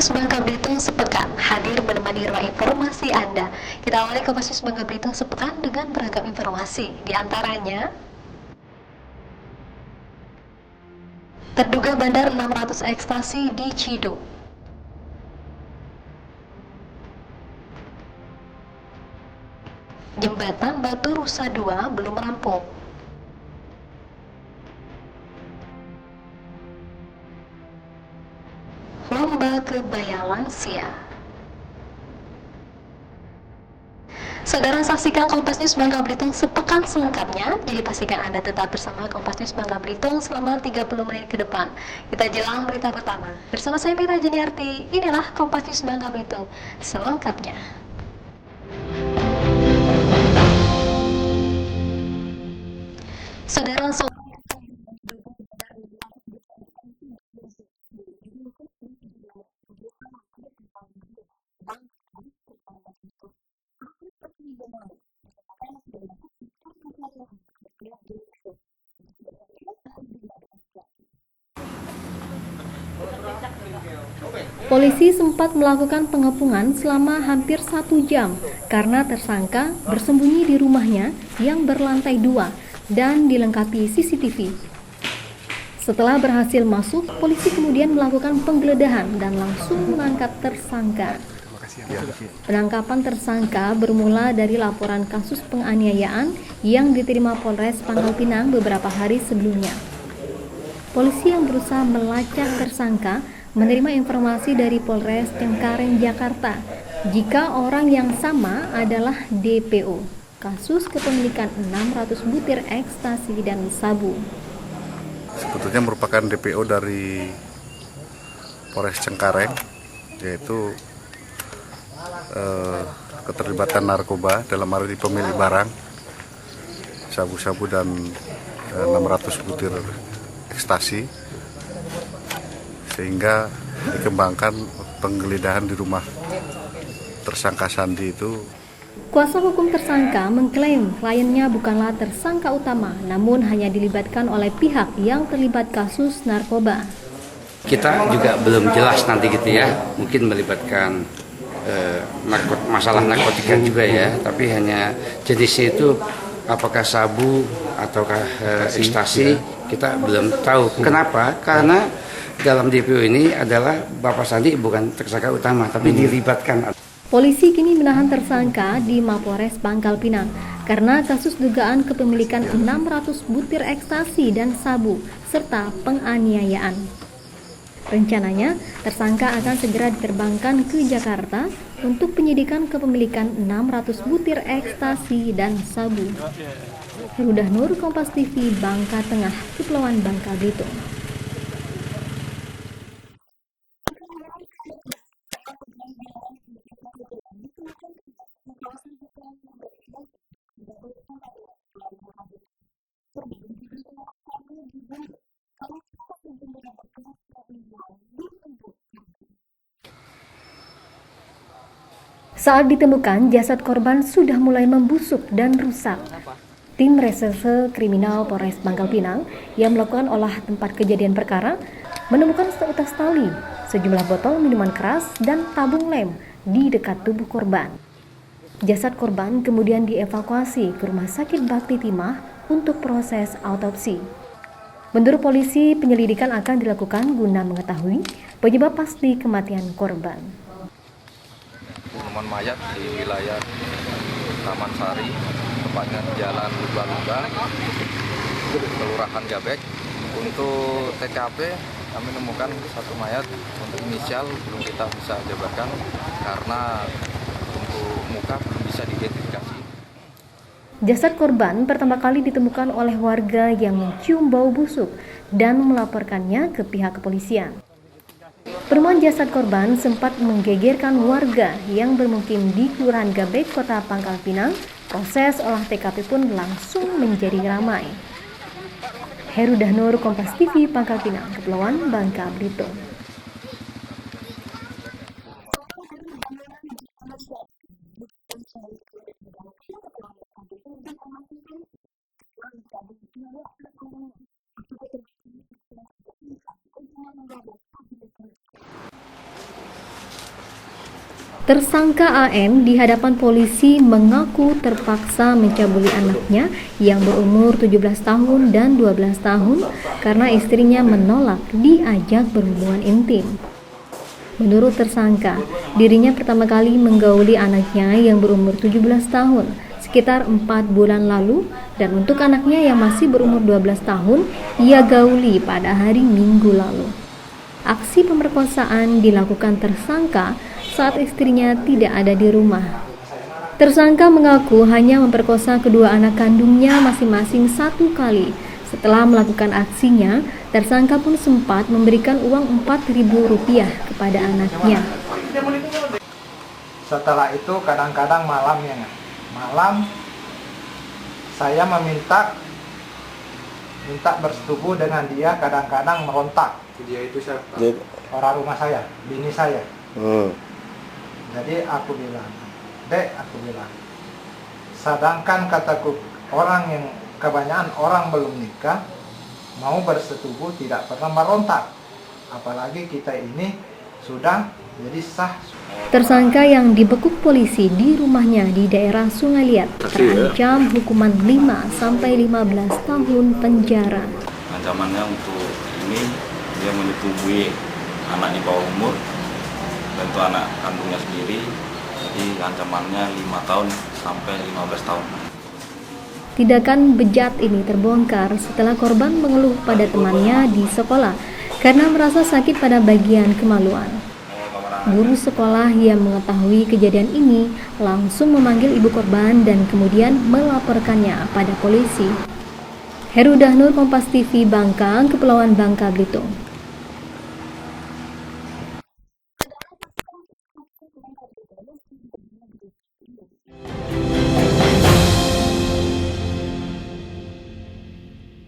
News Bangka Belitung sepekan hadir menemani ruang informasi Anda. Kita awali Kompas News Bangka Belitung sepekan dengan beragam informasi. Di antaranya, terduga bandar 600 ekstasi di Ciduk. Jembatan Batu Rusa 2 belum rampung. Lomba kebaya lansia. Saudara, saksikan Kompas News Bangka Belitung sepekan selengkapnya. Jadi pastikan Anda tetap bersama Kompas News Bangka Belitung selama 30 menit ke depan. Kita jelang berita pertama. Bersama saya Mira Jeniarti, inilah Kompas News Bangka Belitung selengkapnya. Saudara, Polisi sempat melakukan pengepungan selama hampir 1 jam karena tersangka bersembunyi di rumahnya yang berlantai 2 dan dilengkapi CCTV. Setelah berhasil masuk, polisi kemudian melakukan penggeledahan dan langsung menangkap tersangka. Penangkapan tersangka bermula dari laporan kasus penganiayaan yang diterima Polres Pangkal Pinang beberapa hari sebelumnya. Polisi yang berusaha melacak tersangka menerima informasi dari Polres Cengkareng, Jakarta, jika orang yang sama adalah DPO, kasus kepemilikan 600 butir ekstasi dan sabu. Sebetulnya merupakan DPO dari Polres Cengkareng, yaitu keterlibatan narkoba dalam arti pemilik barang, sabu-sabu dan 600 butir ekstasi, sehingga dikembangkan penggeledahan di rumah tersangka Sandi itu. Kuasa hukum tersangka mengklaim kliennya bukanlah tersangka utama, namun hanya dilibatkan oleh pihak yang terlibat kasus narkoba. Kita juga belum jelas nanti gitu ya, mungkin melibatkan masalah narkotika juga ya, tapi hanya jenisnya itu apakah sabu ataukah ekstasi, kita belum tahu. Kenapa? Karena dalam DPO ini adalah Bapak Sandi bukan tersangka utama, tapi dilibatkan. Polisi kini menahan tersangka di Mapolres Pangkal Pinang karena kasus dugaan kepemilikan 600 butir ekstasi dan sabu serta penganiayaan. Rencananya, tersangka akan segera diterbangkan ke Jakarta untuk penyidikan kepemilikan 600 butir ekstasi dan sabu. Rudah Nur, Kompas TV, Bangka Tengah, Kepulauan Bangka Belitung. Saat ditemukan, jasad korban sudah mulai membusuk dan rusak. Tim Reserse Kriminal Polres Pangkal Pinang yang melakukan olah tempat kejadian perkara menemukan seutas tali, sejumlah botol minuman keras, dan tabung lem di dekat tubuh korban. Jasad korban kemudian dievakuasi ke Rumah Sakit Bakti Timah untuk proses autopsi. Menurut polisi, penyelidikan akan dilakukan guna mengetahui penyebab pasti kematian korban. Penemuan mayat di wilayah Taman Sari, tepatnya Jalan Lumba-Lumba, Kelurahan Gabek. Untuk TKP kami menemukan satu mayat, untuk inisial belum kita bisa jabarkan karena untuk muka belum bisa diidentifikasi. Jasad korban pertama kali ditemukan oleh warga yang mencium bau busuk dan melaporkannya ke pihak kepolisian. Penemuan jasad korban sempat menggegerkan warga yang bermukim di Kelurahan Gabek, Kota Pangkal Pinang. Proses olah TKP pun langsung menjadi ramai. Herudah Nur, Kompas TV, Pangkal Pinang, Kepulauan Bangka Belitung. Tersangka AN di hadapan polisi mengaku terpaksa mencabuli anaknya yang berumur 17 tahun dan 12 tahun karena istrinya menolak diajak berhubungan intim. Menurut tersangka, dirinya pertama kali menggauli anaknya yang berumur 17 tahun sekitar 4 bulan lalu, dan untuk anaknya yang masih berumur 12 tahun, ia gauli pada hari Minggu lalu. Aksi pemerkosaan dilakukan tersangka saat istrinya tidak ada di rumah. Tersangka mengaku hanya memperkosa kedua anak kandungnya masing-masing 1 kali. Setelah melakukan aksinya, tersangka pun sempat memberikan uang Rp4.000 kepada anaknya. Setelah itu kadang-kadang malam saya minta bersetubuh dengan dia, kadang-kadang merontak. Dia itu siapa? Orang rumah saya, bini saya. Jadi aku bilang, Dek, sedangkan kataku, orang yang kebanyakan orang belum nikah mau bersetubuh tidak pernah merontak, apalagi kita ini sudah jadi sah. Tersangka yang dibekuk polisi di rumahnya di daerah Sungai Liat terancam hukuman 5 sampai 15 tahun penjara. Ancamannya untuk ini, dia menyetubui anak di bawah umur dan itu anak kandungnya sendiri, jadi ancamannya 5 tahun sampai 15 tahun. Tindakan bejat ini terbongkar setelah korban mengeluh pada temannya di sekolah karena merasa sakit pada bagian kemaluan. Guru sekolah yang mengetahui kejadian ini langsung memanggil ibu korban dan kemudian melaporkannya pada polisi. Heru Dahnur, Kompas TV, Bangka, Kepulauan Bangka, Belitung.